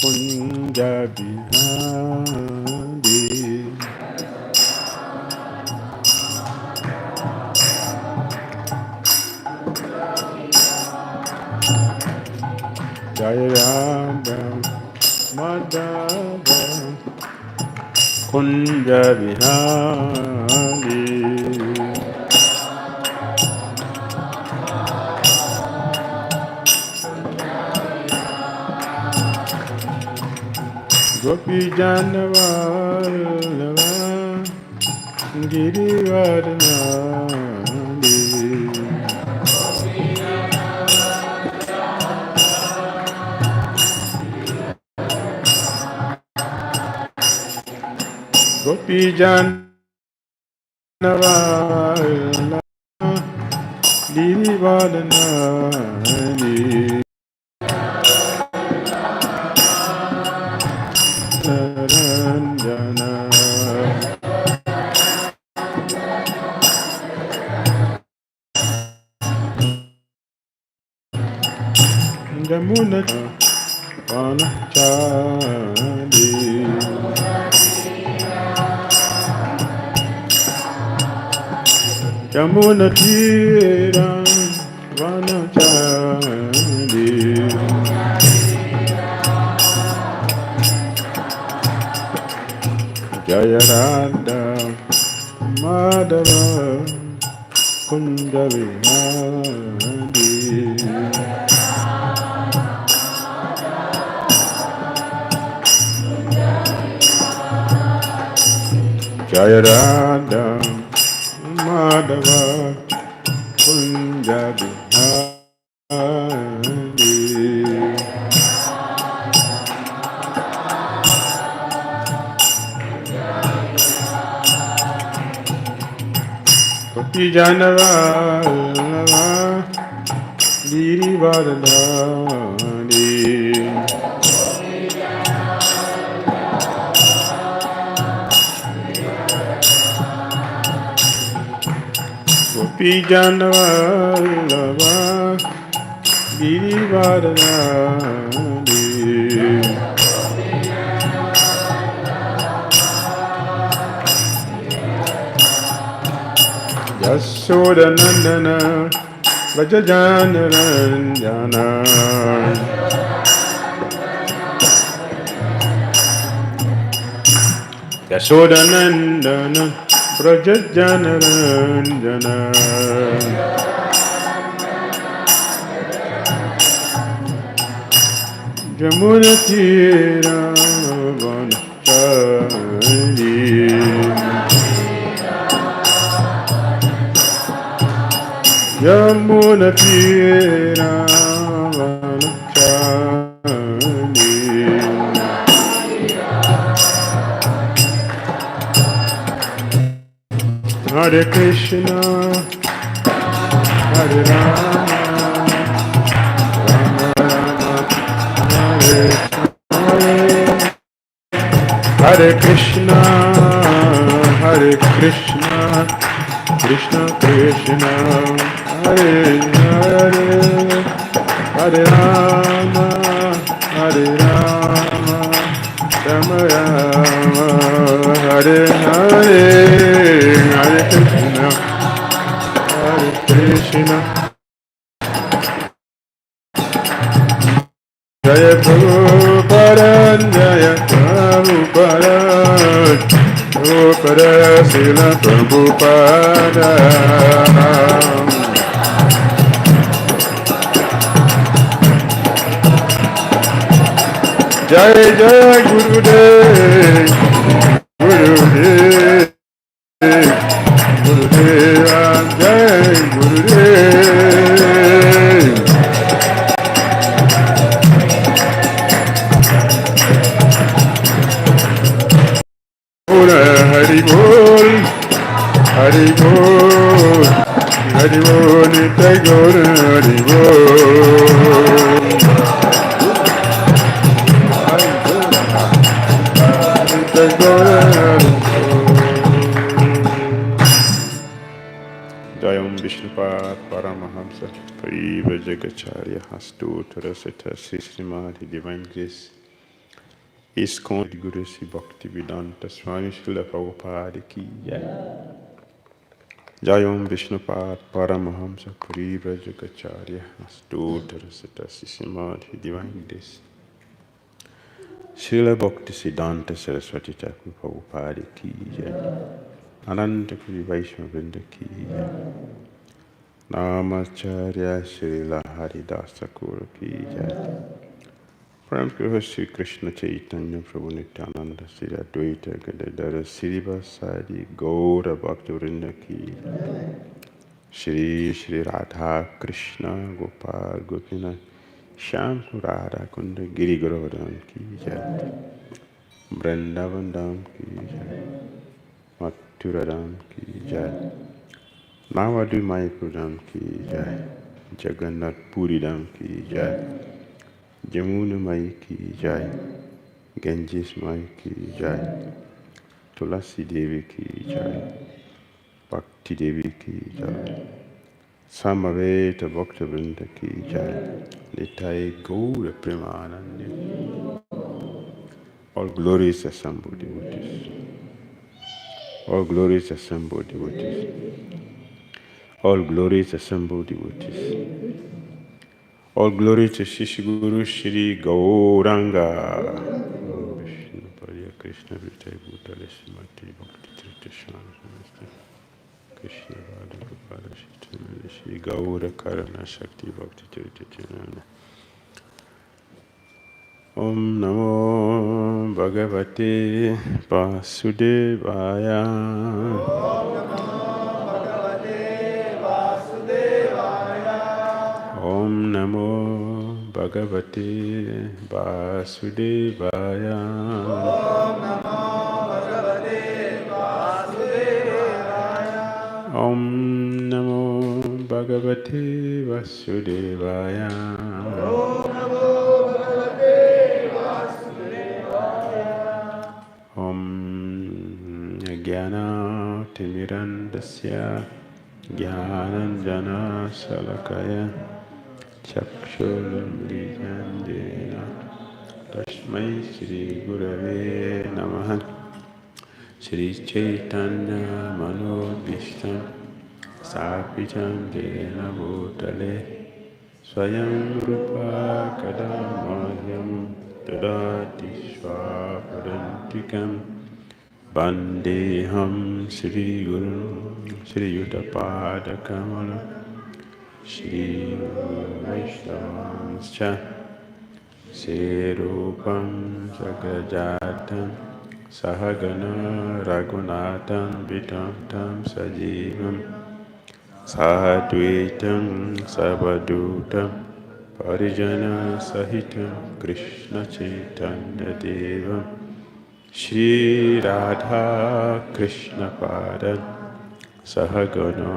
Kunja Bihari. Jaya Radha Madhava Kunja Bihari. Gopi Janavallabha Girivaranadi. Gopi Janavallabha Girivaranadi. Naranjana Jamuna Vanachari. Jamuna Dhira Vanachari. Jaya Radha Madhava Kunja Vihari. Jaya Radha Madhava Kunja Bihari. Gopi Janavallabha Girivaranadi. Gopi Janavallabha Girivaranadi. Yasodanandana Vrajajanaranjana. Yasodanandana Vrajajanaranjana. Jamuna Tira Vanachari. Jamuna Tira Vanachari. Hare Krishna Hare Rama Rama Rama Hare Hare. Hare Krishna Hare Krishna Krishna Krishna Hare Hare. Hare Rama Hare Rama Rama Rama Hare Hare. Hare Krishna Hare Krishna. Jaya Prabhupada Jaya Prabhupada Prabhupada Srila Prabhupada. Jai Jai Gurudev Gurudev Gurudeva Jai Gurudev. Hari Bol Hari Bol Hari Bol Nitai Gaur Hari Bol. Jayam Vishnupad Paramahamsa Pariva Jagacharya Hastu Tarasita Sri Srimati Divine Grace ISKCON Guru Sri Bhakti Vedanta Swami Srila Prabhupada ki jai. Jayom Vishnupad Paramahamsa Puri Vrajakacharya Astotara Sata Sisamadhi Divine Bliss Srila Bhakti Siddhanta Saraswati Thakur Prabhupada ki jai. Ananta Puri Vaishnava Vrinda ki jai. Namacharya Srila Haridas Thakur ki jai. Param Pure Sri Krishna Chaitanya Prabhu Nityananda Sri Advaita Gadadara Sri Vasadi Gaura Bhakta Vrinda ki Shri Shri Radha Krishna Gopal Gopinath Shyam Radha Kunda Giri Govardhan ki jai. Vrindavan Dham ki jai. Mathura Dham ki jai. Navadu Mayapur Dham ki jai. Jagannath Puri Dham ki jai. Jamuna Mai ki jai. Ganges Mai ki jai. Tulasi Devi ki jai. Bhakti Devi ki jai. Samaveta Bhakta Vrinda ki jai. Nitai Gaura Premanandi. All glories assembled devotees. All glories assembled devotees. All glories assembled devotees. All glory to Shishi Guru Shri Gauranga. Vishnu Pariya Krishna Vitai Bhutale Srimati Bhakti Tirtha Shana Krishna Radha Gopala Shri Gaura Karana Shakti Bhakti Tirtha Chanana. Om Namo Bhagavate Vasudevaya. Om Namo Bhagavate Vasudevaya. Om Namo Bhagavate Vasudevaya. Om Jnana Timirandasya Jnananjana Salakaya Chakshurmridandena Tasmai Shri Gurave Namaha. Shri Chaitanya Manobhishtam Sapitam Dena Bhutale Swayam Rupa Kadamahyam Tadati Swapadantikam Vandeham Shri Guru Shri Yuttapada Kamala Shri Vaishnavanscha Serupam Sagajatam Sahagana Raghunatam Vitantam Sajivam Sadvaitam Savadutam Parijana Sahitam Krishna Chaitanya Devam Shri Radha Krishna Padam Sahagana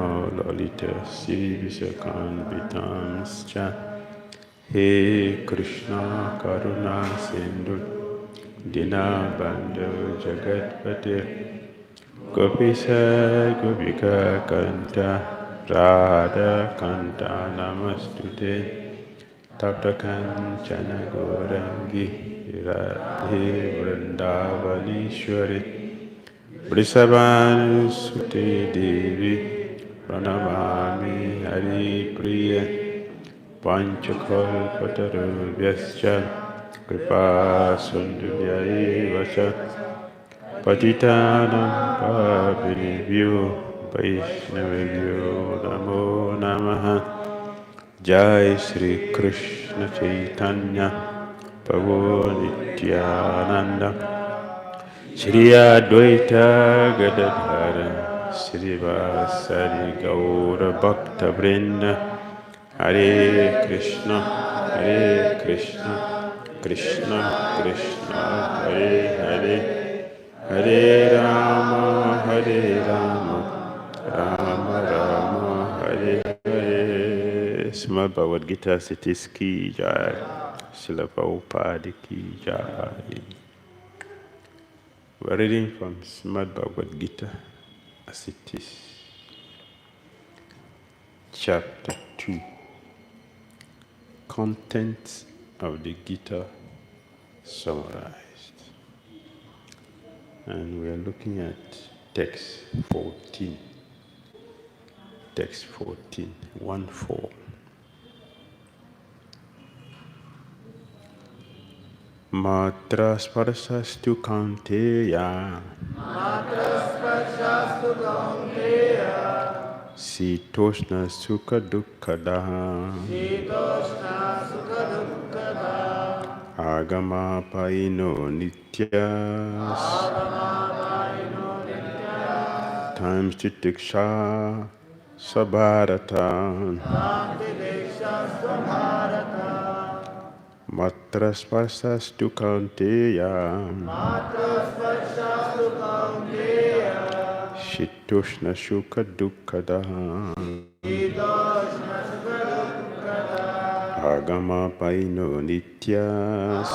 Lalita Sri Visakanvitanscha. He Krishna Karuna Sindhu Dinabandhu Jagatpate Gopisa Gopika Kanta Radha Kanta Namastute Tapta Kanchana Gaurangi Radhe Vrindavaneshwari Vrisabhanu Sute Devi Pranamami Hari Priya Panchakalpatarubhyascha Kripa Sundhyaivacha Patitanam Pavinibhyo Vaishnavibhyo Namo Namaha. Jai Shri Krishna Chaitanya Prabhu Nityananda Shri Advaita Gadadhara Shri Vasari Gaura Bhakta Vrinda. Hare Krishna, Krishna Krishna, Hare Hare, Hare Rama, Rama Rama, Hare Hare. Srimad Bhagavad Gita Siddhis ki jai, Srila Prabhupada ki jai. We are reading from Srimad Bhagavad Gita Siddhis, Chapter 2. Contents of the Gita summarized. And we are looking at text 14. Text 14, 1-4. Matra sparsastu kaunteya. Sitoshna sukha dukkada. Agama paino nityas. Times titiksha sabharatan. Matra sparsastu kaunteya. Shitoshna shuka dukkada. Agama paino nityas.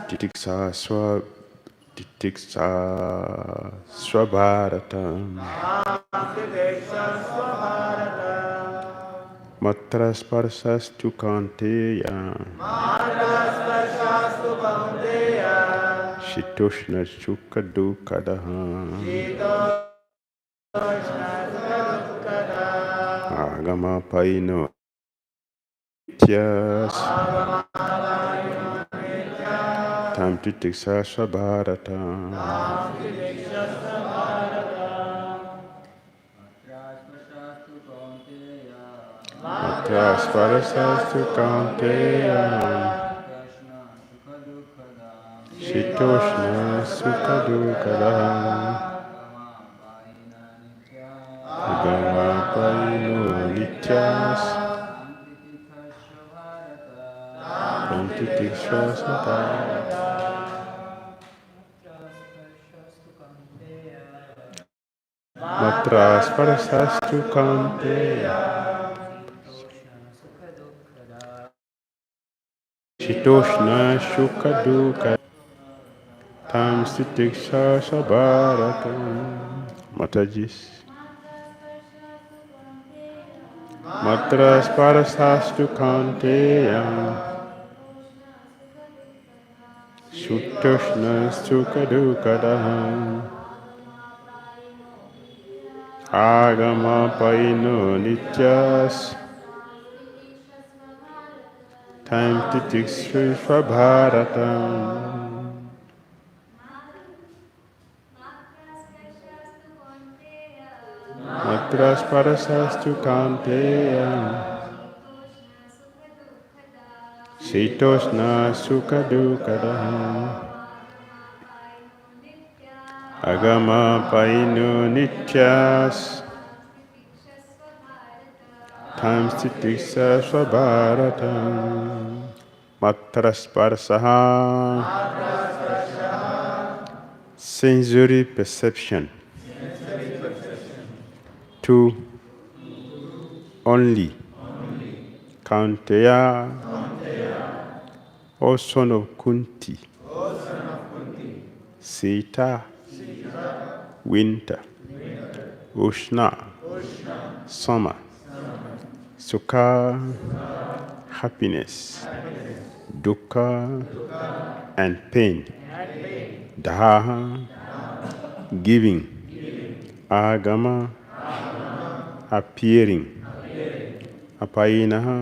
Titiksa swabharatam. Matra sparsastu kaunteya. Shitoshna shuka dukkada. Agama paino nityas. Tam titiksa swabharatam. Matra sparsastu kaunteya. Shitoshna sukha dukkada. Agama paino nityas. Tam titiksa swabharatam. Matra sparsastu kaunteya. Shitoshna shuka dukkada. Tam titiksa swabharatam. Matajis. Matra sparsastu kaunteya. Shitoshna sukha dukkada. Agama paino nityas. Time titiksa swabharatam. Matra sparsastu kaunteya. Shitoshna sukha dukkada. Agama paino nityas. Times titiksa swabharatam. Matra sparsaha. Sensory perception. 2. Only. Kaunteya. O son of Kunti. Sita. Winter. Ushna. Summer. Sukha. Happiness. Dukkha. And pain. Daha. Giving. Agama. Appearing. Apainaha.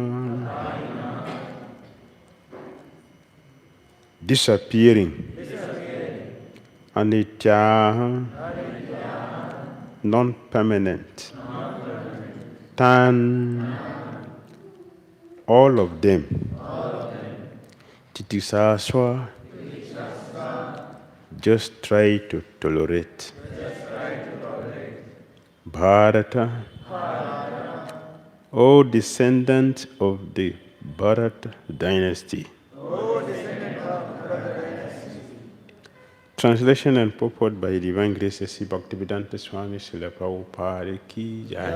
Disappearing. Anityaha. Non-permanent. Tan. All of them. Titisaswa. Just try to tolerate. Bharata. O descendant of the Bharata dynasty. Translation and purport by Divine Grace A.C. Bhaktivedanta Swami Srila Prabhupada Ki Jai.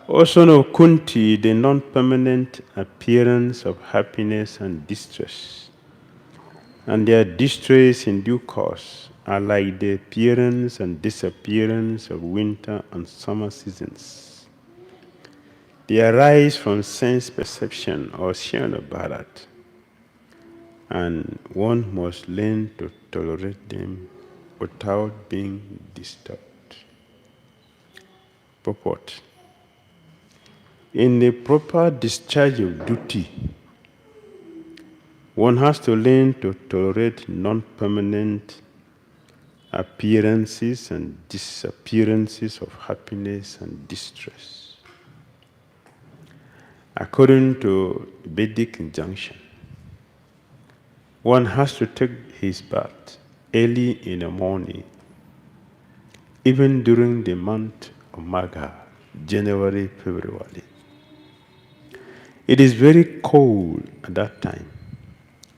O son of Kunti, the non-permanent appearance of happiness and distress, and their distress in due course, are like the appearance and disappearance of winter and summer seasons. They arise from sense perception or Shyana Bharat, and one must learn to tolerate them without being disturbed. Purport. In the proper discharge of duty, one has to learn to tolerate non-permanent appearances and disappearances of happiness and distress. According to Vedic injunction, one has to take his bath early in the morning, even during the month of Magha, January, February. It is very cold at that time.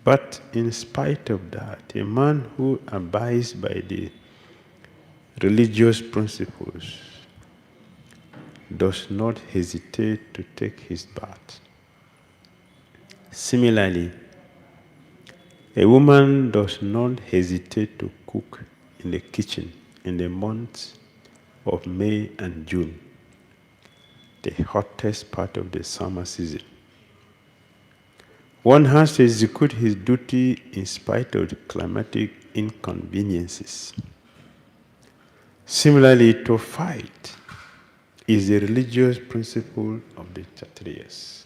But in spite of that, a man who abides by the religious principles does not hesitate to take his bath. Similarly, a woman does not hesitate to cook in the kitchen in the months of May and June, the hottest part of the summer season. One has to execute his duty in spite of the climatic inconveniences. Similarly, to fight is the religious principle of the Kshatriyas.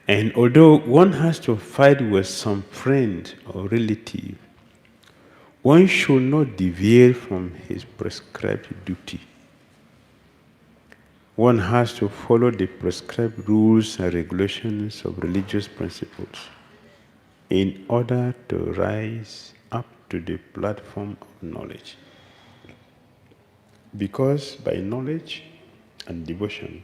And although one has to fight with some friend or relative, one should not deviate from his prescribed duty. One has to follow the prescribed rules and regulations of religious principles in order to rise up to the platform of knowledge. Because by knowledge and devotion,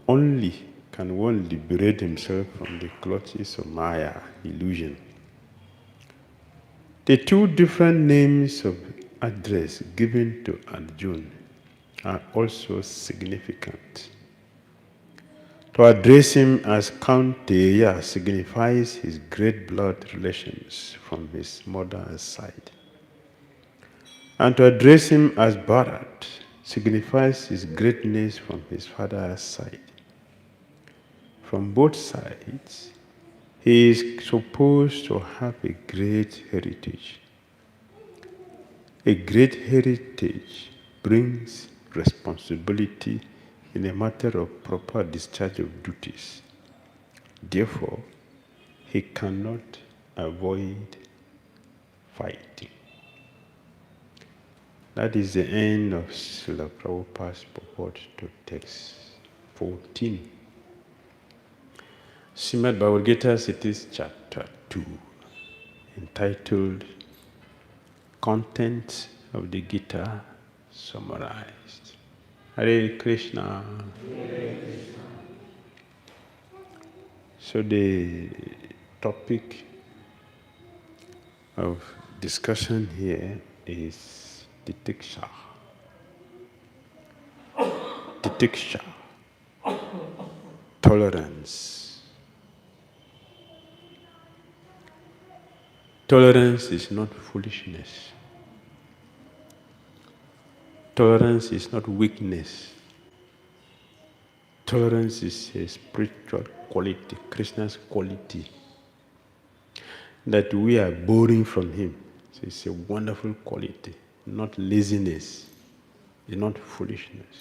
only can one liberate himself from the clutches of Maya, illusion. The two different names of address given to Arjuna are also significant. To address him as Count Dhira signifies his great blood relations from his mother's side. And to address him as Bharat signifies his greatness from his father's side. From both sides, he is supposed to have a great heritage. A great heritage brings responsibility in a matter of proper discharge of duties. Therefore, he cannot avoid fighting. That is the end of Srila Prabhupada's purport to text 14. Srimad Bhagavad Gita, it is chapter 2, entitled Content of the Gita Summarized. Hare Krishna. Hare Krishna. So the topic of discussion here is titiksha. Titiksha. Tolerance. Tolerance is not foolishness. Tolerance is not weakness. Tolerance is a spiritual quality, Krishna's quality, that we are borrowing from him. So it's a wonderful quality, not laziness, it's not foolishness.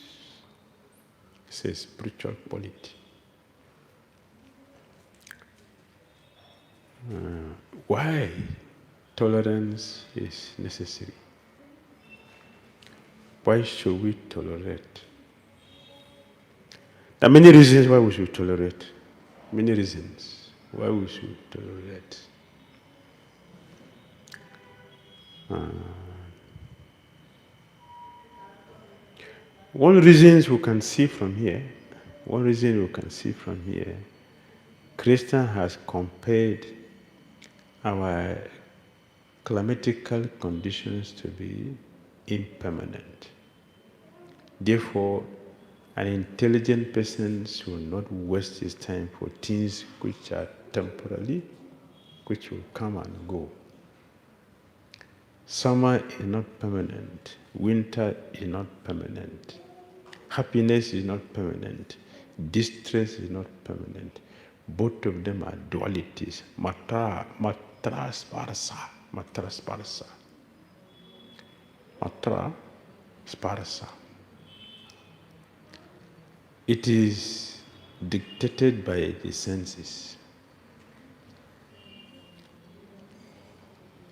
It's a spiritual quality. Why tolerance is necessary? Why should we tolerate? There are many reasons why we should tolerate. Many reasons why we should tolerate. One reason we can see from here, Krishna has compared our climatical conditions to be impermanent. Therefore, an intelligent person should not waste his time for things which are temporary, which will come and go. Summer is not permanent. Winter is not permanent. Happiness is not permanent. Distress is not permanent. Both of them are dualities. Matra sparsa. Matra sparsa. Matra sparsa. It is dictated by the senses.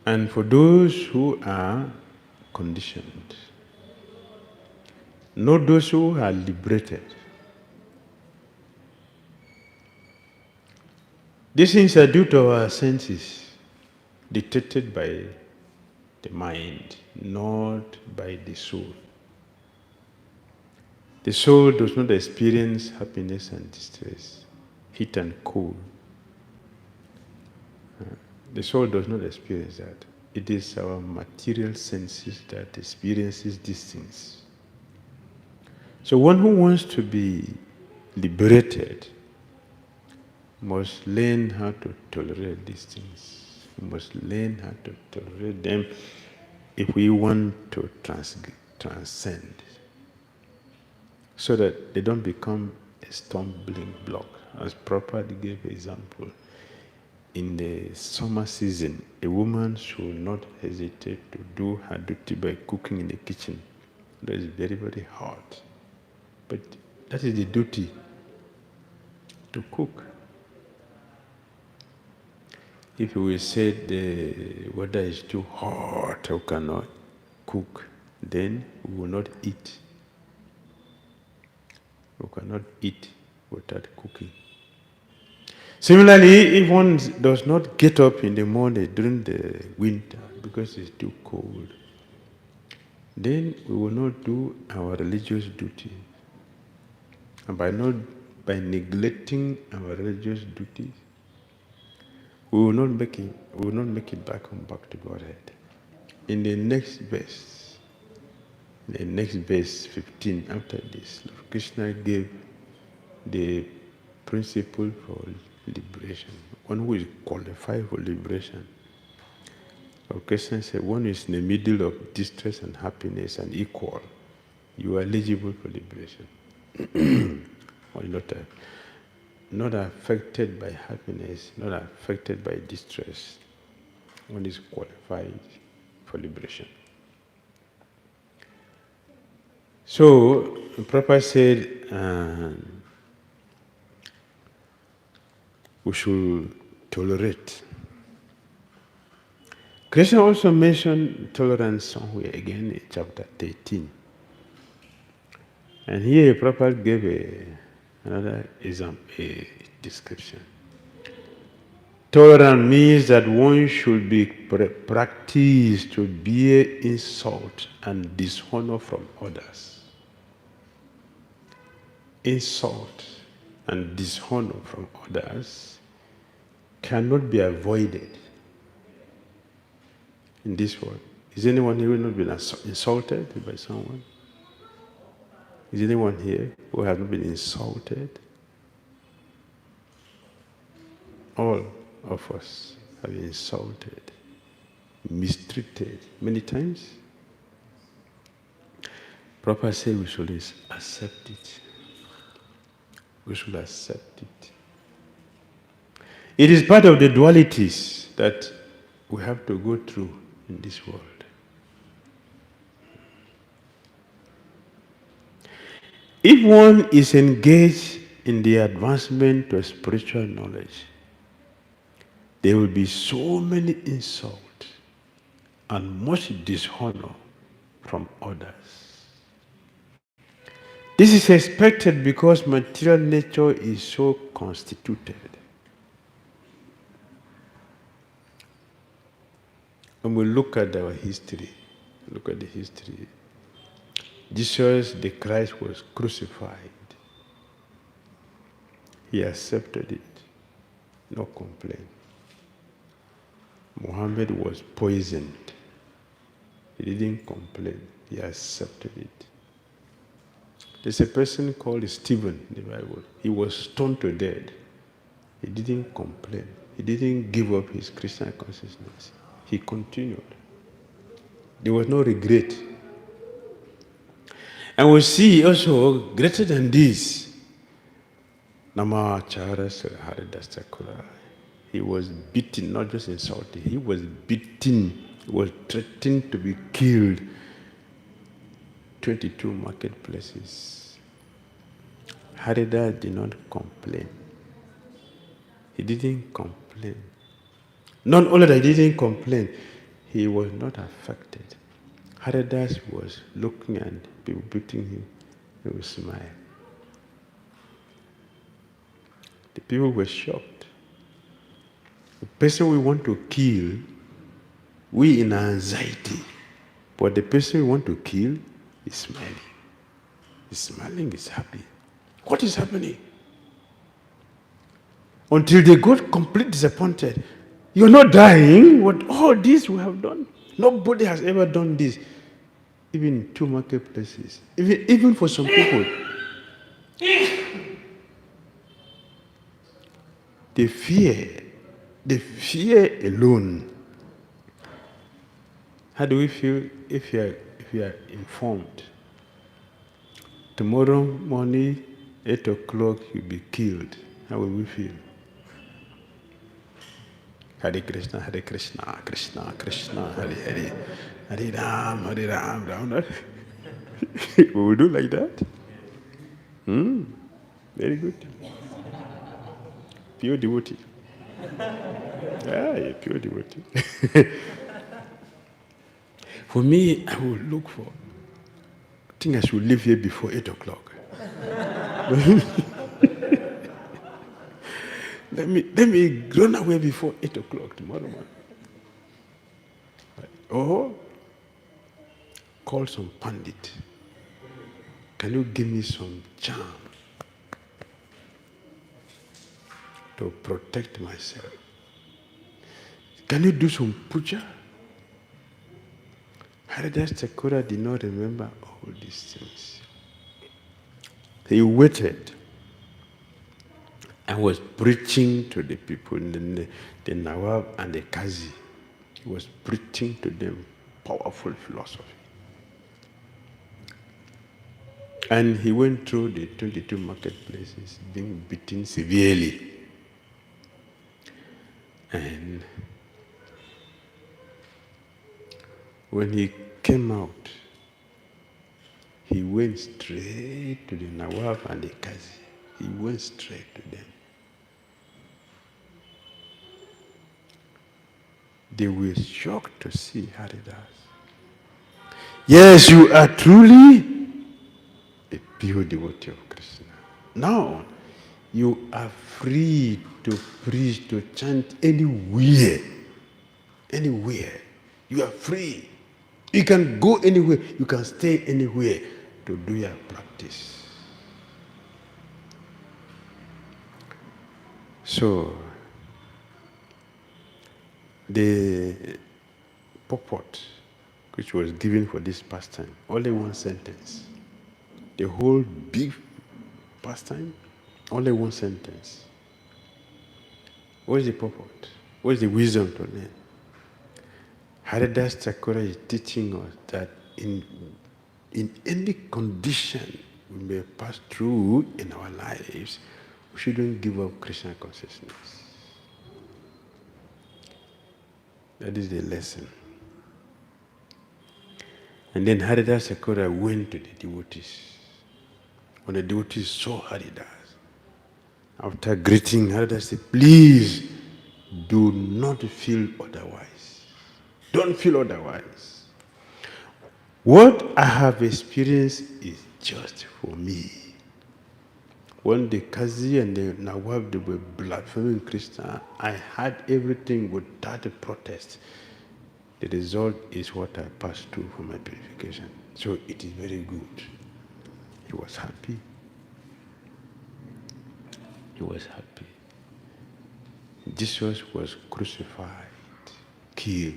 And for those who are conditioned, not those who are liberated, these things are due to our senses, dictated by the mind, not by the soul. The soul does not experience happiness and distress, heat and cold. The soul does not experience that. It is our material senses that experiences these things. So one who wants to be liberated must learn how to tolerate these things. We must learn how to tolerate them if we want to transcend, so that they don't become a stumbling block. As Prabhupada gave an example, in the summer season, a woman should not hesitate to do her duty by cooking in the kitchen. That is very, very hot. But that is the duty, to cook. If we say the weather is too hot, we cannot cook, then we will not eat. We cannot eat without cooking. Similarly, if one does not get up in the morning during the winter because it's too cold, then we will not do our religious duty. And by neglecting our religious duties, we will not make it back to Godhead. In the next verse 15, after this, Lord Krishna gave the principle for liberation. One who is qualified for liberation. Lord Krishna said, one is in the middle of distress and happiness and equal. You are eligible for liberation. Or not affected by happiness, not affected by distress. One is qualified for liberation. So, Prabhupada said, we should tolerate. Krishna also mentioned tolerance somewhere again in chapter 13. And here Prabhupada gave another example, a description. Tolerance means that one should be practiced to bear insult and dishonor from others. Insult and dishonor from others cannot be avoided in this world. Is anyone here who has not been insulted by someone? Is anyone here who has not been insulted? All of us have been insulted, mistreated many times. Prabhupada said we should accept it. We should accept it. It is part of the dualities that we have to go through in this world. If one is engaged in the advancement of spiritual knowledge, there will be so many insults and much dishonor from others. This is expected because material nature is so constituted. When we look at our history, Jesus the Christ was crucified. He accepted it, no complaint. Muhammad was poisoned. He didn't complain, he accepted it. There's a person called Stephen in the Bible. He was stoned to death. He didn't complain. He didn't give up his Christian consciousness. He continued. There was no regret. And we see also greater than this. Namachara Haridas Thakura. He was beaten, not just insulted. He was beaten. He was threatened to be killed. 22 marketplaces. Haridas did not complain. He didn't complain. Not only that he didn't complain, he was not affected. Haridas was looking at people beating him. He would smile. The people were shocked. The person we want to kill, we in anxiety. But the person we want to kill is smiling. He's smiling, he's happy. What is happening? Until they got completely disappointed. You're not dying. What all this we have done? Nobody has ever done this. Even in 2 marketplaces. Even for some people. The fear alone. How do we feel if you are informed? Tomorrow morning, 8 o'clock, you'll be killed. How will we feel? Hare Krishna, Krishna, Krishna, Hare Hare, Hare Ram, Ram. We will do like that? Very good. Pure devotee. Yeah, pure devotee. For me, I will look for, I think I should leave here before 8 o'clock. Let me run away before 8 o'clock tomorrow morning. Or call some pandit. Can you give me some charm to protect myself? Can you do some puja? Haridas Thakura did not remember all these things. He waited and was preaching to the people, the Nawab and the Qazi. He was preaching to them powerful philosophy. And he went through the 22 marketplaces, being beaten severely. And when he came out, he went straight to the Nawab and the Qazi. He went straight to them. They were shocked to see Haridas. Yes, you are truly a pure devotee of Krishna. Now, you are free to preach, to chant anywhere. Anywhere. You are free. You can go anywhere. You can stay anywhere to do your practice. So, the purport which was given for this pastime, only one sentence. The whole big pastime, only one sentence. What is the purport? What is the wisdom to learn? Haridas Thakura is teaching us that in any condition we may pass through in our lives, we shouldn't give up Krishna consciousness. That is the lesson. And then Haridas Thakura went to the devotees. When the devotees saw Haridas, after greeting Haridas said, please do not feel otherwise. Don't feel otherwise. What I have experienced is just for me. When the Qazi and the Nawab, they were blaspheming Krishna, I had everything without a protest. The result is what I passed through for my purification. So it is very good. He was happy. He was happy. Jesus was crucified, killed.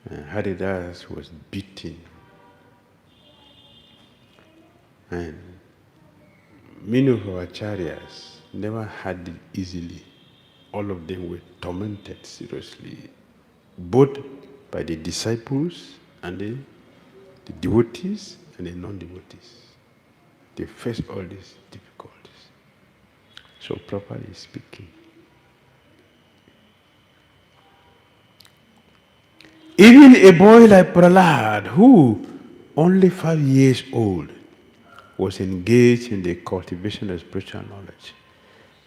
And Haridas was beaten. And many of our acharyas never had it easily. All of them were tormented seriously, both by the disciples and the The devotees and the non-devotees. They face all these difficulties. So properly speaking, even a boy like Prahlad, who only 5 years old, was engaged in the cultivation of spiritual knowledge,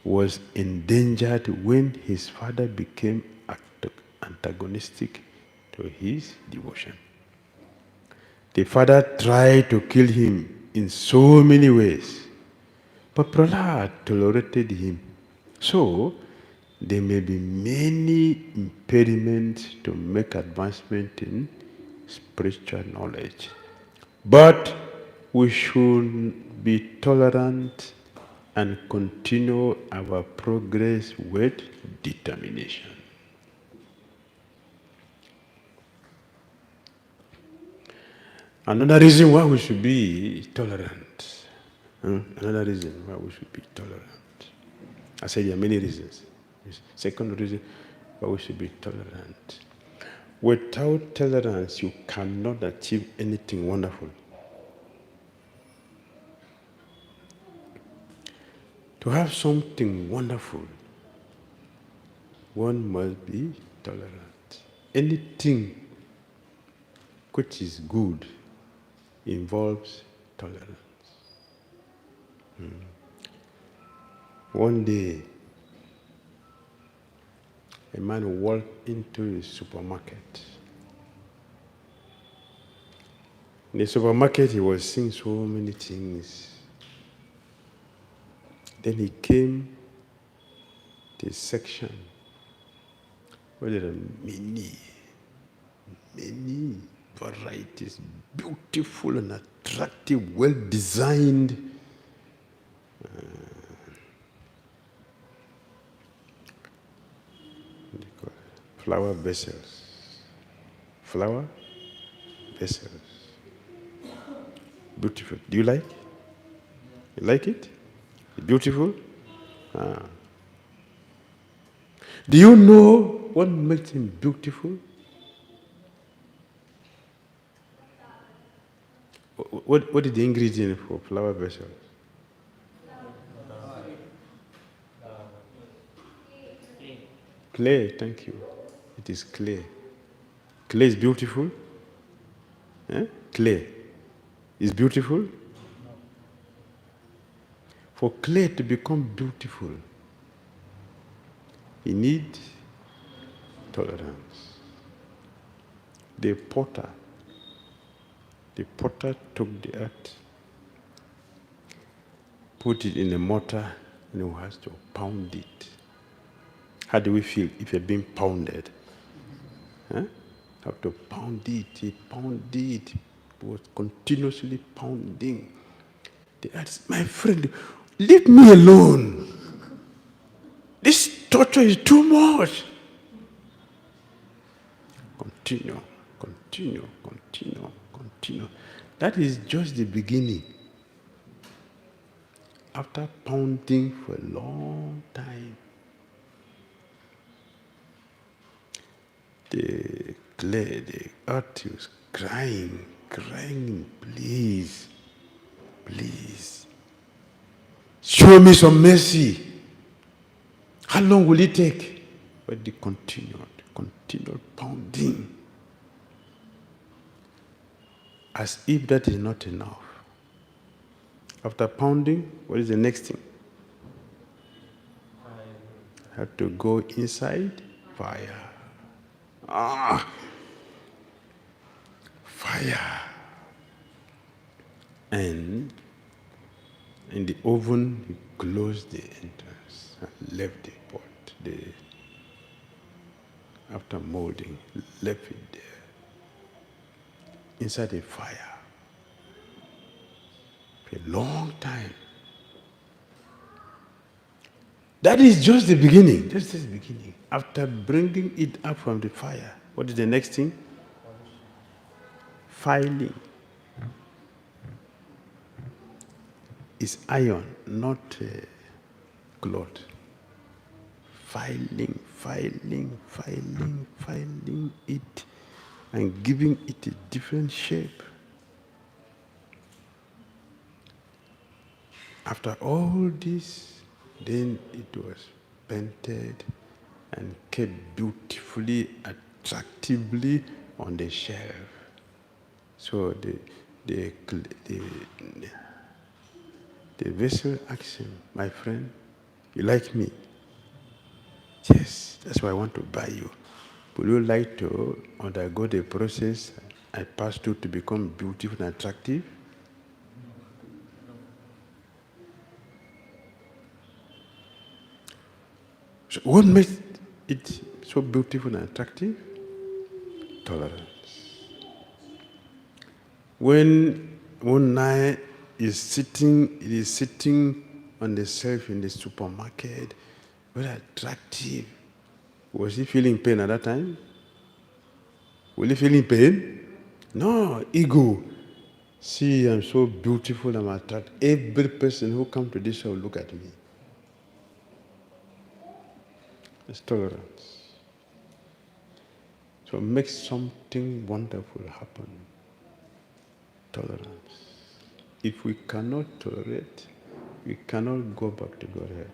was endangered when his father became antagonistic to his devotion. The father tried to kill him in so many ways, but Prahlad tolerated him. So, there may be many impediments to make advancement in spiritual knowledge. But we should be tolerant and continue our progress with determination. Another reason why we should be tolerant. Another reason why we should be tolerant. I said there are many reasons. Second reason why we should be tolerant. Without tolerance, you cannot achieve anything wonderful. To have something wonderful, one must be tolerant. Anything which is good involves tolerance. One day, a man walked into a supermarket. In the supermarket, he was seeing so many things. Then he came to a section where there are many varieties, beautiful and attractive, well-designed flower vessels. Flower vessels. Beautiful. Do you like? You like it? Beautiful? Do you know what makes him beautiful? What is the ingredient for flower vessels? Clay, thank you. It is clay. Clay is beautiful. Clay is beautiful. For clay to become beautiful, you need tolerance. The potter took the earth, put it in a mortar, and he has to pound it. How do we feel if you're being pounded? Have to pound it. He pounded it. He was continuously pounding. The earth, my friend, leave me alone. This torture is too much. Continue. That is just the beginning. After pounding for a long time, the clay, the earth was crying, please, show me some mercy. How long will it take? But they continued pounding. As if that is not enough. After pounding, what is the next thing? Had to go inside fire. Fire. And in the oven, he closed the entrance and left the pot. After molding, left it there. Inside the fire. For a long time. That is just the beginning. That's just the beginning. After bringing it up from the fire, what is the next thing? Filing. It's iron, not cloth. Filing it and giving it a different shape. After all this, then it was painted and kept beautifully, attractively on the shelf. So the vessel asked him, my friend, you like me? Yes, that's why I want to buy you. Would you like to undergo the process I passed through to become beautiful and attractive? So what makes it so beautiful and attractive? Tolerance. When one eye is sitting on the shelf in the supermarket, very attractive. Was he feeling pain at that time? Will he feeling pain? No, ego. See, I'm so beautiful, I'm attractive. Every person who comes to this show will look at me. It's tolerance. So make something wonderful happen. Tolerance. If we cannot tolerate, we cannot go back to Godhead.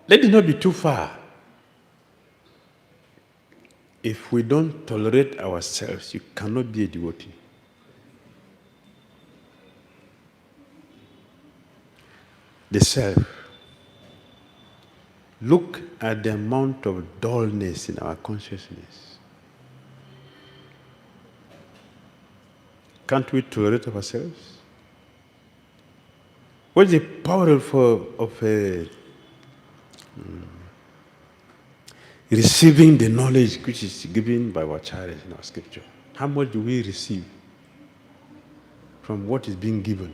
Let it not be too far. If we don't tolerate ourselves, you cannot be a devotee. The self. Look at the amount of dullness in our consciousness. Can't we tolerate ourselves? What's the power of receiving the knowledge which is given by our Acharyas in our scripture? How much do we receive from what is being given?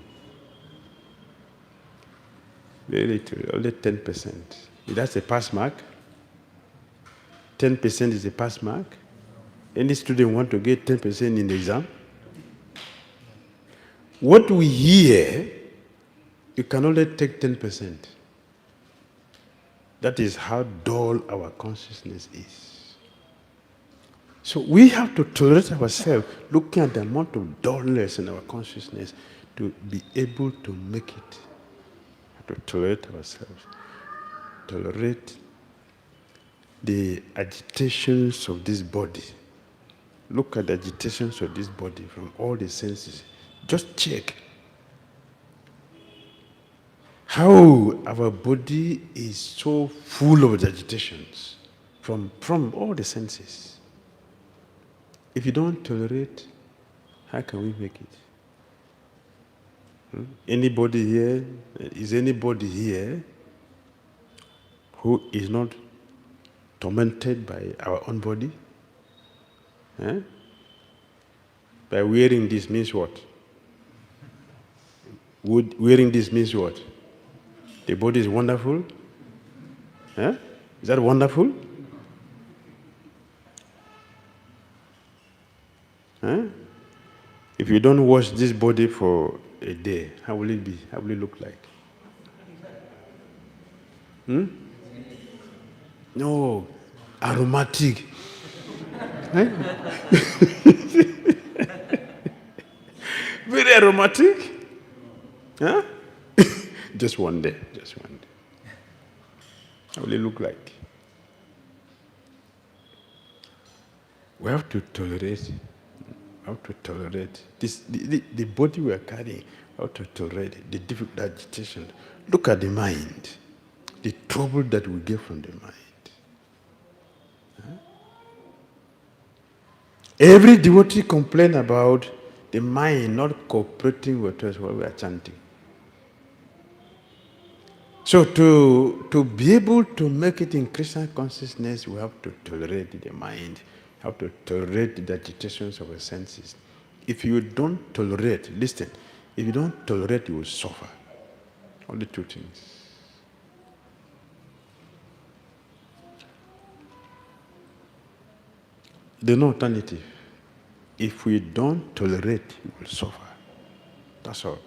Very little, only 10%. That's a pass mark. 10% is a pass mark. Any student want to get 10% in the exam? What we hear, you can only take 10%. That is how dull our consciousness is. So we have to tolerate ourselves, looking at the amount of dullness in our consciousness to be able to make it. To tolerate ourselves. Tolerate the agitations of this body. Look at the agitations of this body from all the senses. Just check how our body is so full of agitations from all the senses. If you don't tolerate, how can we make it? Anybody here, is anybody here who is not tormented by our own body? By wearing this means what? Wearing this means what? The body is wonderful? Is that wonderful? If you don't wash this body for a day, how will it be? How will it look like? No, aromatic. Very aromatic. Just one day. How will it look like? We have to tolerate. How to tolerate this, the body we are carrying, how to tolerate the difficult agitation. Look at the mind, the trouble that we get from the mind. Every devotee complains about the mind not cooperating with us while we are chanting. So to be able to make it in Krishna consciousness, we have to tolerate the mind. Have to tolerate the agitations of the senses. If you don't tolerate, listen, if you don't tolerate, you will suffer. Only two things. There's no alternative. If we don't tolerate, we will suffer. That's all.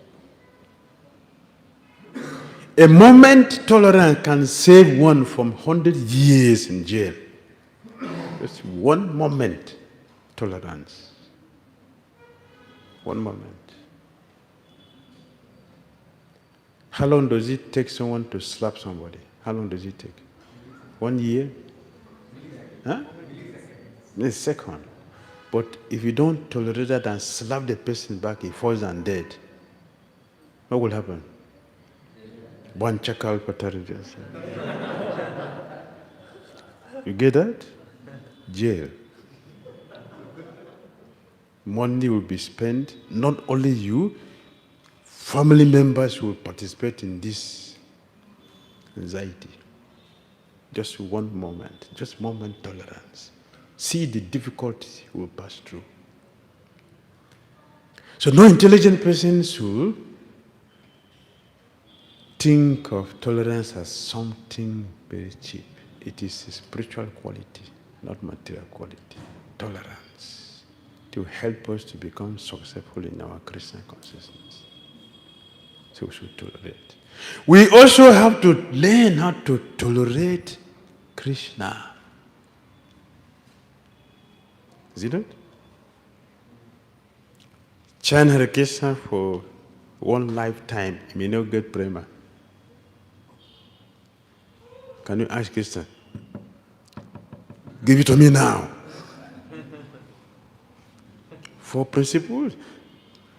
A moment tolerance can save one from 100 years in jail. Just one moment. tolerance. One moment. How long does it take someone to slap somebody? How long does it take? 1 year? Huh? A second. But if you don't tolerate that and slap the person back, he falls down dead. What will happen? One chakal patarajas. You get that? Jail. Money will be spent. Not only you, family members will participate in this anxiety. Just one moment tolerance. See the difficulties you will pass through. So no intelligent person should think of tolerance as something very cheap. It is a spiritual quality, not material quality. Tolerance to help us to become successful in our Christian consciousness. So we should tolerate. We also have to learn how to tolerate Krishna. Is it not? Chant Hare Krishna for one lifetime, you may not get prema. Can you ask Krishna? Give it to me now. For principles,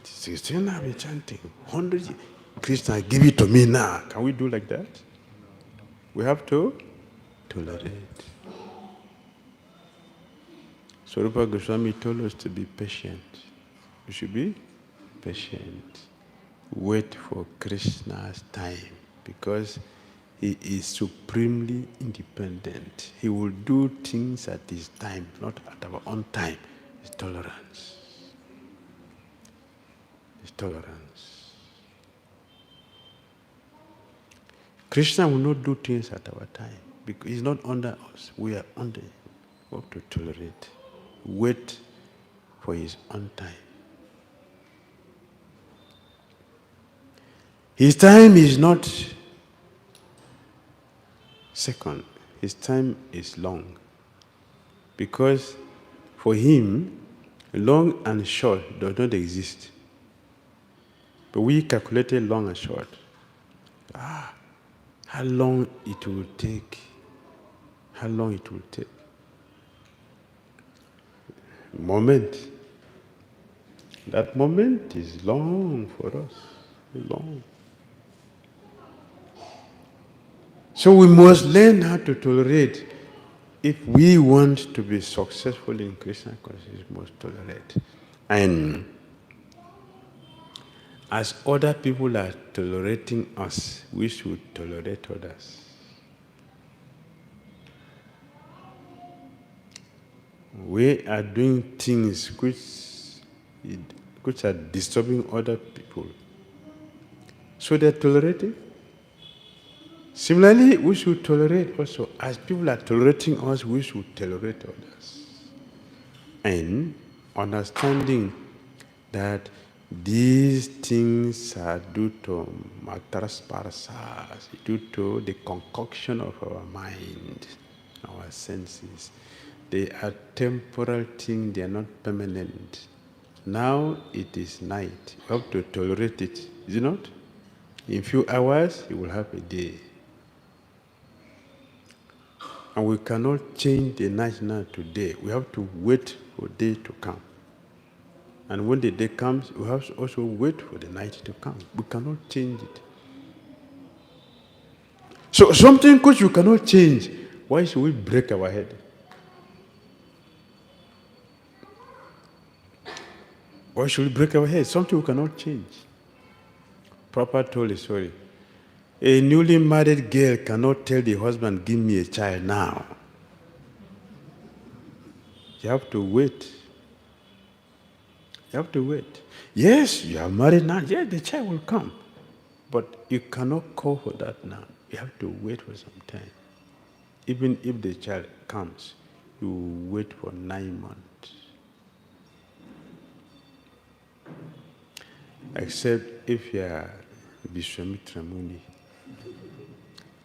still now be chanting 100 years. Krishna, give it to me now. Can we do like that? We have to tolerate. So Rupa Goswami told us to be patient. We should be patient. Wait for Krishna's time, because he is supremely independent. He will do things at his time, not at our own time. It's tolerance. It's tolerance. Krishna will not do things at our time, because he's not under us. We are under him. We have to tolerate. Wait for his own time. His time is not second. His time is long. Because for him, long and short does not exist. But we calculated long and short. How long it will take. How long it will take. Moment. That moment is long for us. Long. So we must learn how to tolerate. If we want to be successful in Christian consciousness, we must tolerate. And as other people are tolerating us, we should tolerate others. We are doing things which are disturbing other people. So they're tolerating. Similarly, we should tolerate also. As people are tolerating us, we should tolerate others. And understanding that these things are due to matras parsas, due to the concoction of our mind, our senses. They are temporal things, they are not permanent. Now it is night. You have to tolerate it, is it not? In a few hours, you will have a day. And we cannot change the night now to day. We have to wait for day to come. And when the day comes, we have to also wait for the night to come. We cannot change it. So something which you cannot change, why should we break our head? Why should we break our head? Something we cannot change. Prabhupada told a story. A newly married girl cannot tell the husband, give me a child now. You have to wait. You have to wait. Yes, you are married now. Yes, the child will come. But you cannot call for that now. You have to wait for some time. Even if the child comes, you wait for 9 months. Except if you are Vishwamitra Muni,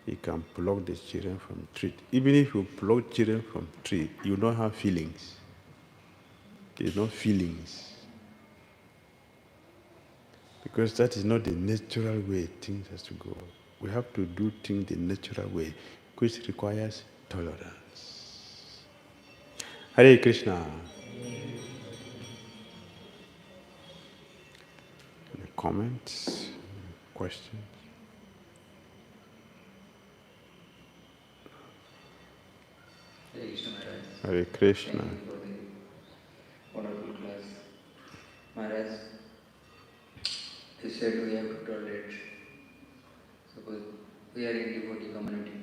you can pluck the children from tree. Even if you pluck children from tree, you don't have feelings. There's no feelings. Because that is not the natural way things has to go. We have to do things the natural way, which requires tolerance. Hare Krishna. Any comments? Questions? Hare Krishna Maharaj. Hare Krishna. Thank you for the wonderful class. Maharaj, you said we have to tolerate. Suppose we are in devotee community.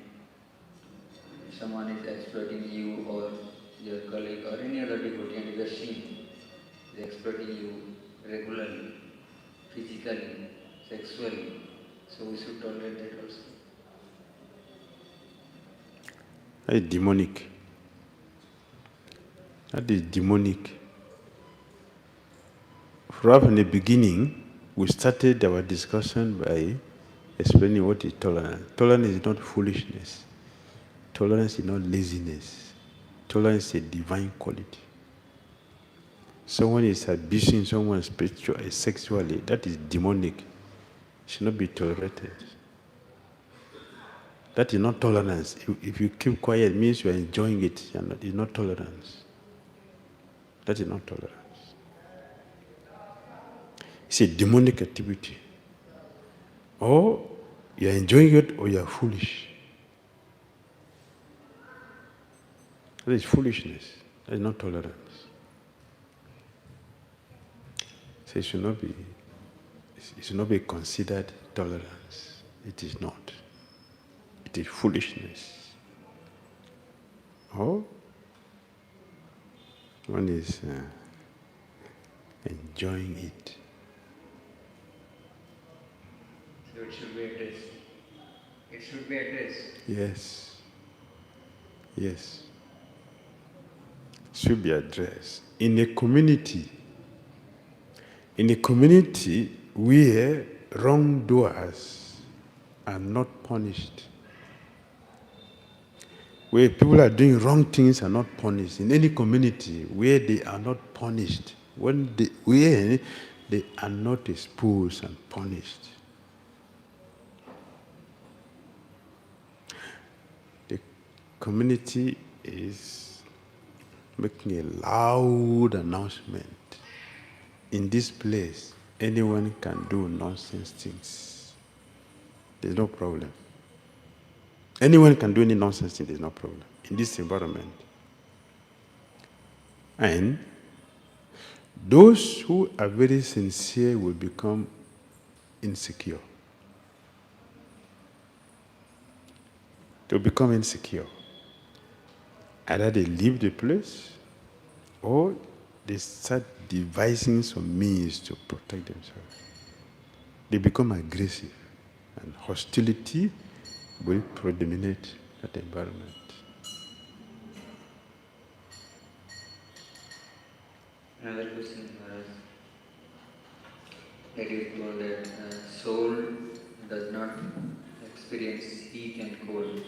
Someone is exploiting you or your colleague or any other devotee and you are seeing is exploiting you regularly, physically, sexually. So we should tolerate that also. That is demonic. That is demonic. From the beginning, we started our discussion by explaining what is tolerance. Tolerance is not foolishness. Tolerance is not laziness. Tolerance is a divine quality. Someone is abusing someone spiritually, sexually, that is demonic. It should not be tolerated. That is not tolerance. If you keep quiet, it means you are enjoying it. It's not tolerance. That is not tolerance. It's a demonic activity. Or you are enjoying it or you are foolish. That is foolishness. That is not tolerance. So it should not be considered tolerance. It is not. It is foolishness. Or one is enjoying it. So it should be addressed. It should be addressed. Yes. Yes. Should be addressed. In a community where wrongdoers are not punished, where people are doing wrong things are not punished, in any community where they are not punished, where they are not exposed and punished, the community is making a loud announcement. In this place, anyone can do nonsense things. There's no problem. Anyone can do any nonsense thing, there's no problem in this environment. And those who are very sincere will become insecure. They'll become insecure. Either they leave the place or they start devising some means to protect themselves. They become aggressive and hostility will predominate that environment. Another question, Maharaj. That you told that soul does not experience heat and cold.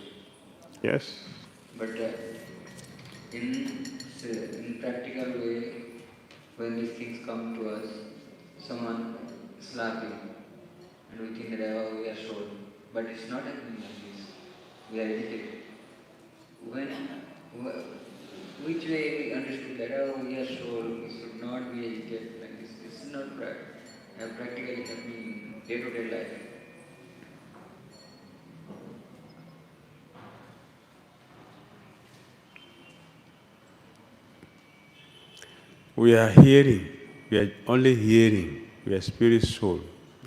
Yes. But in practical way, when these things come to us, someone slapping, and we think that oh, we are soul. But it's not happening like this. We are agitated. Which way we understood that oh, we are soul, we should not be agitated like this. This is not practically happening in day-to-day life. We are hearing, we are only hearing, we are spirit soul.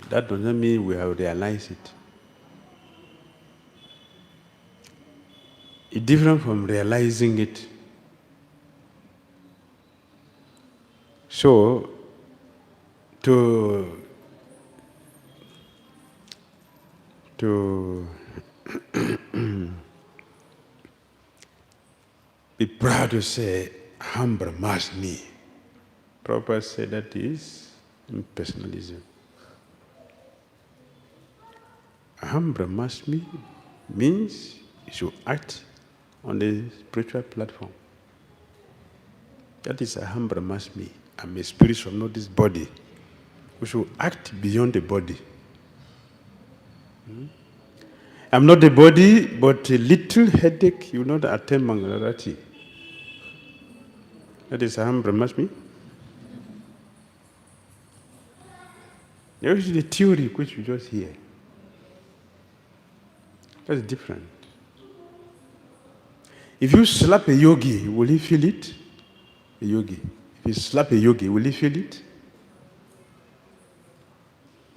That doesn't mean we have realized it. It's different from realizing it. So, to be proud to say, Aham Brahmasmi. Prabhupada said that is impersonalism. Aham Brahmasmi means you should act on the spiritual platform. That is Aham Brahmasmi. I'm a spirit from not this body. We should act beyond the body. I'm not the body, but a little headache, you know, the attend Mangalarati. That is Aham Brahmasmi. There is the theory which you just hear. That's different. If you slap a yogi, will he feel it? A yogi. If you slap a yogi, will he feel it?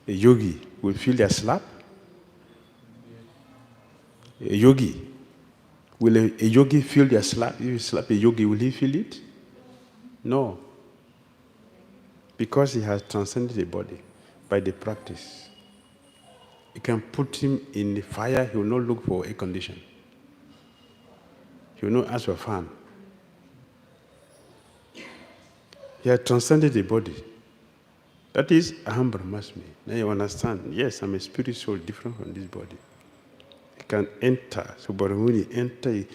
A yogi will feel a slap? A yogi. Will a yogi feel the slap? If you slap a yogi, will he feel it? No. Because he has transcended the body by the practice. You can put him in the fire, he will not look for a condition. He will not ask for a fan. He has transcended the body. That is Aham Brahmasmi. Now you understand. Yes, I'm a spirit soul different from this body. He can enter. So but when he enter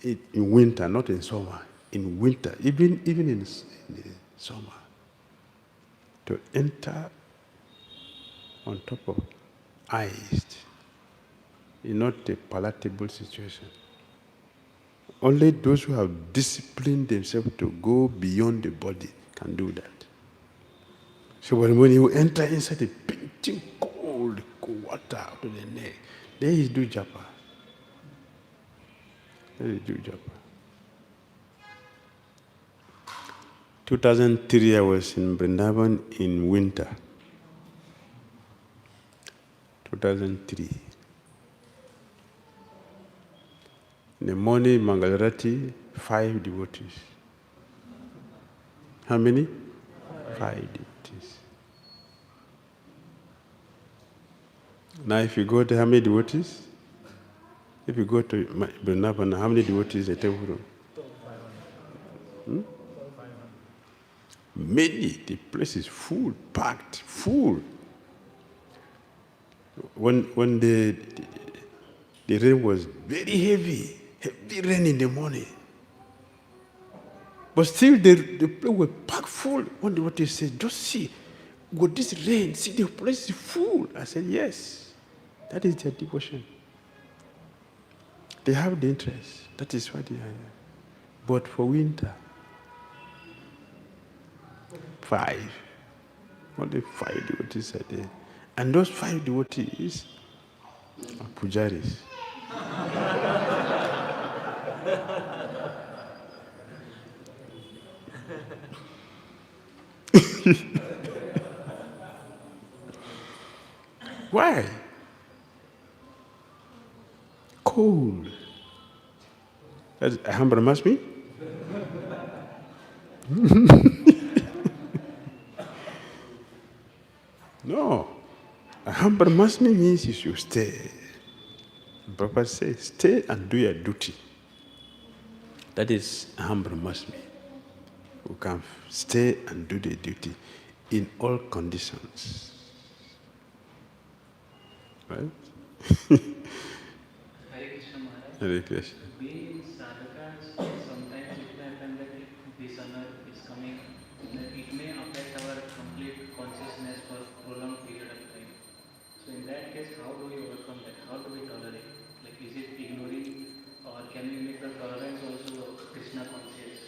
in winter, not in summer. In winter, even in the summer. To enter on top of ice is not a palatable situation. Only those who have disciplined themselves to go beyond the body can do that. So when you enter inside the pinching cold water to the neck, there is do japa. There is do japa. 2003, I was in Vrindavan in winter. 2003. In the morning, Mangalarati, 5 devotees. How many? 5 devotees. Now, if you go to how many devotees? If you go to Vrindavan, how many devotees they take from? Many. The place is full, packed, full. When the rain was very heavy rain in the morning. But still the place was packed full. When the water said, just see, with this rain, see the place is full. I said, yes, that is their devotion. They have the interest. That is what they are. But for winter, 5. Only 5 devotees are there. And those 5 devotees are pujaris. Why? Cold. That's Aham Brahmasmi? No. Aham Brahmasmi means you should stay. Prabhupada says, stay and do your duty. That is Aham Brahmasmi. You can stay and do the duty in all conditions. Right? Hare Krishna Maharaj. Hare Krishna. Being sadhakas, sometimes it may happen that if the sun is coming, that it may affect our complete consciousness for a prolonged period of time. So in that case, how do we overcome that? How do we tolerate? Like, is it ignoring, or can we make the tolerance also Krishna conscious?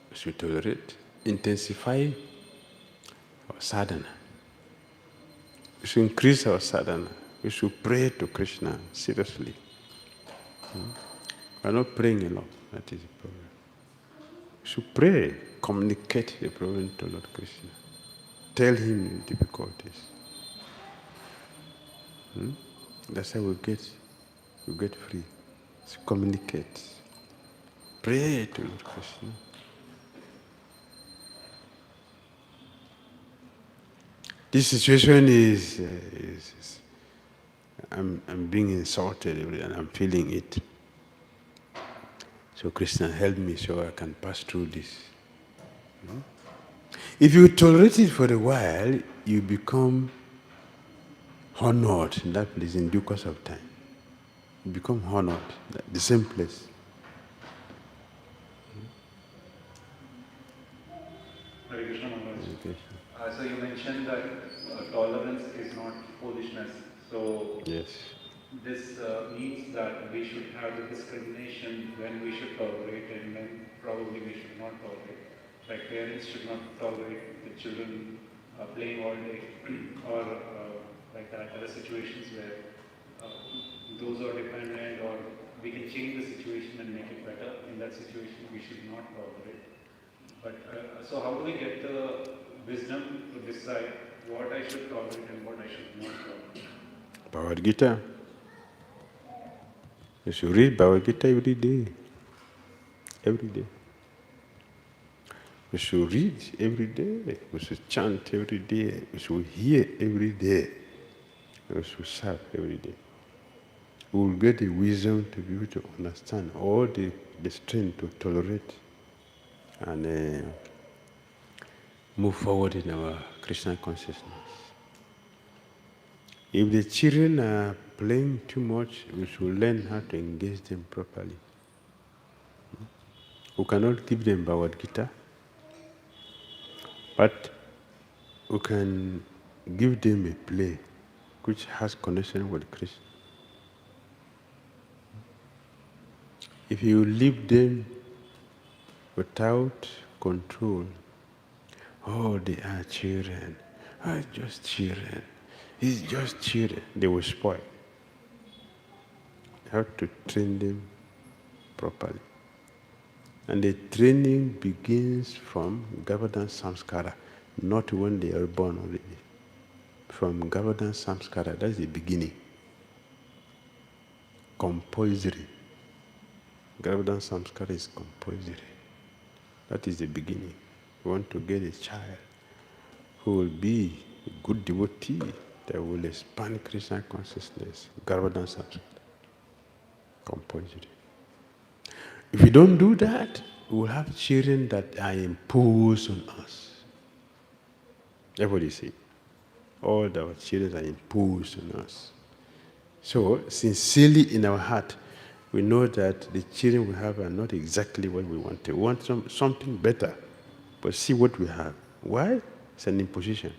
We should tolerate, intensify our sadhana. We should increase our sadhana. We should pray to Krishna seriously. We are not praying enough. That is the problem. We should pray, communicate the problem to Lord Krishna. Tell him the difficulties. That's how we get free. So communicate. Pray to Lord Krishna. This situation is I'm being insulted and I'm feeling it. So Krishna, help me so I can pass through this. If you tolerate it for a while, you become honored in that place in due course of time. you become honored. The same place. Hare Krishna Maharaj. Hare Krishna. So you mentioned that tolerance is not foolishness. So Yes. this means that we should have the discrimination when we should tolerate and when probably we should not tolerate. Like parents should not tolerate the children playing all day or like that. There are situations where those are dependent or we can change the situation and make it better. In that situation, we should not tolerate. But so how do we get the wisdom to decide what I should tolerate and what I should not tolerate? Bhagavad Gita. You should read Bhagavad Gita every day. Every day. We should read every day. We should chant every day. We should hear every day. We should serve every day. We will get the wisdom to be able to understand all the strength to tolerate and move forward in our Krishna consciousness. If the children are playing too much, we should learn how to engage them properly. We cannot give them Bhagavad Gita, but we can give them a play which has connection with Krishna. If you leave them without control, oh, they are children, just children, it's just children, they will spoil. You have to train them properly. And the training begins from Govardhan Samskara, not when they are born already. From Govardhan Samskara, that's the beginning. Compulsory. Govardhan Samskara is compulsory. That is the beginning. You want to get a child who will be a good devotee that will expand Krishna consciousness. Govardhan Samskara. Compulsory. If we don't do that, we will have children that are imposed on us. Everybody see. All our children are imposed on us. So, sincerely in our heart, we know that the children we have are not exactly what we want. We want something better. But see what we have. Why? It's an imposition.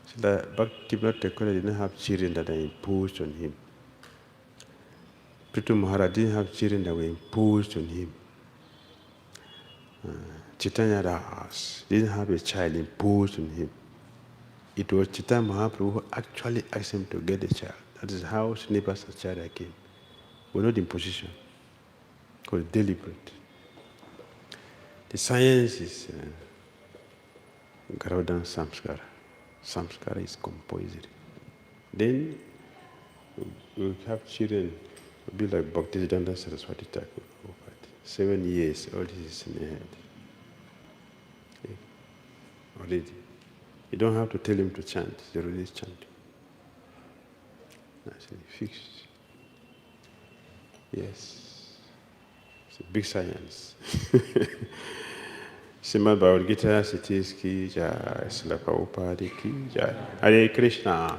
So that Bhakti didn't have children that are imposed on him. Maharaj didn't have children that were imposed on him. Chaitanya Das didn't have a child imposed on him. It was Chaitanya Mahaprabhu who actually asked him to get a child. That is how Srinivasa Acharya came. We're not in position. It was deliberate. The science is Govardhan Samskara. Samskara is compulsory. Then we have children. Be like Bhakti Saraswati Thakur. 7 years, all this is in the head. Okay. Already. You don't have to tell him to chant, he's already chanting. Nicely fixed. Yes. It's a big science. Srimad Bhagavad Gita, Satish ki jai, Srila Prabhupada ki jai. Hare Krishna.